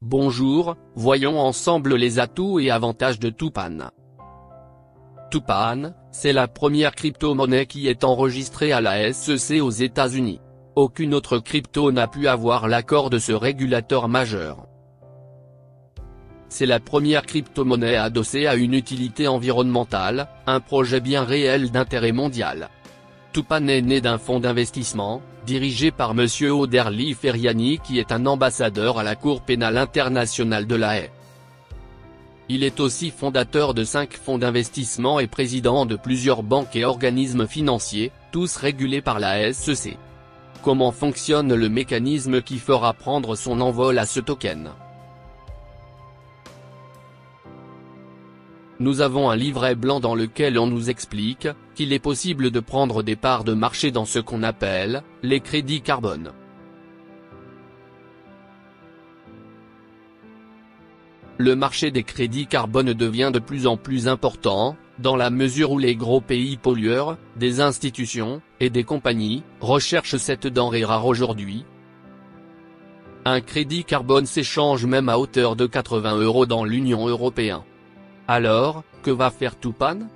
Bonjour, voyons ensemble les atouts et avantages de Tupan. Tupan, c'est la première crypto-monnaie qui est enregistrée à la SEC aux États-Unis. Aucune autre crypto n'a pu avoir l'accord de ce régulateur majeur. C'est la première crypto-monnaie adossée à une utilité environnementale, un projet bien réel d'intérêt mondial. Tupan est né d'un fonds d'investissement, dirigé par Monsieur Oderli Feriani qui est un ambassadeur à la Cour pénale internationale de La Haye. Il est aussi fondateur de 5 fonds d'investissement et président de plusieurs banques et organismes financiers, tous régulés par la SEC. Comment fonctionne le mécanisme qui fera prendre son envol à ce token? Nous avons un livret blanc dans lequel on nous explique qu'il est possible de prendre des parts de marché dans ce qu'on appelle les crédits carbone. Le marché des crédits carbone devient de plus en plus important, dans la mesure où les gros pays pollueurs, des institutions, et des compagnies, recherchent cette denrée rare aujourd'hui. Un crédit carbone s'échange même à hauteur de 80 € dans l'Union européenne. Alors, que va faire Tupan?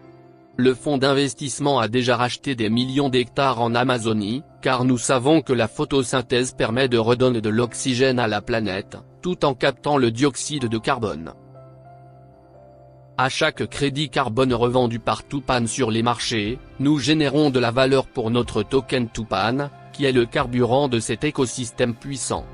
Le fonds d'investissement a déjà racheté des millions d'hectares en Amazonie, car nous savons que la photosynthèse permet de redonner de l'oxygène à la planète, tout en captant le dioxyde de carbone. À chaque crédit carbone revendu par Tupan sur les marchés, nous générons de la valeur pour notre token Tupan, qui est le carburant de cet écosystème puissant.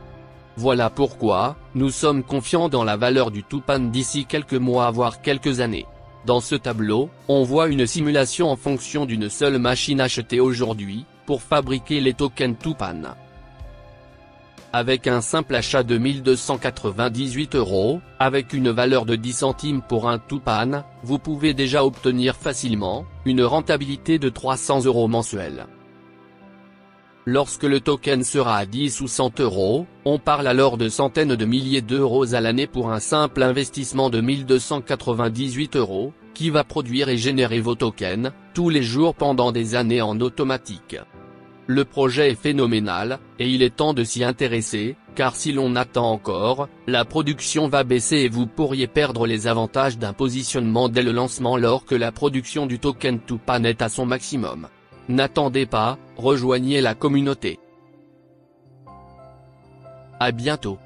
Voilà pourquoi, nous sommes confiants dans la valeur du Tupan d'ici quelques mois voire quelques années. Dans ce tableau, on voit une simulation en fonction d'une seule machine achetée aujourd'hui, pour fabriquer les tokens Tupan. Avec un simple achat de 1298 €, avec une valeur de 10 centimes pour un Tupan, vous pouvez déjà obtenir facilement, une rentabilité de 300 € mensuels. Lorsque le token sera à 10 ou 100 €, on parle alors de centaines de milliers d'euros à l'année pour un simple investissement de 1298 €, qui va produire et générer vos tokens, tous les jours pendant des années en automatique. Le projet est phénoménal, et il est temps de s'y intéresser, car si l'on attend encore, la production va baisser et vous pourriez perdre les avantages d'un positionnement dès le lancement alors que la production du token Tupan est à son maximum. N'attendez pas, rejoignez la communauté. À bientôt.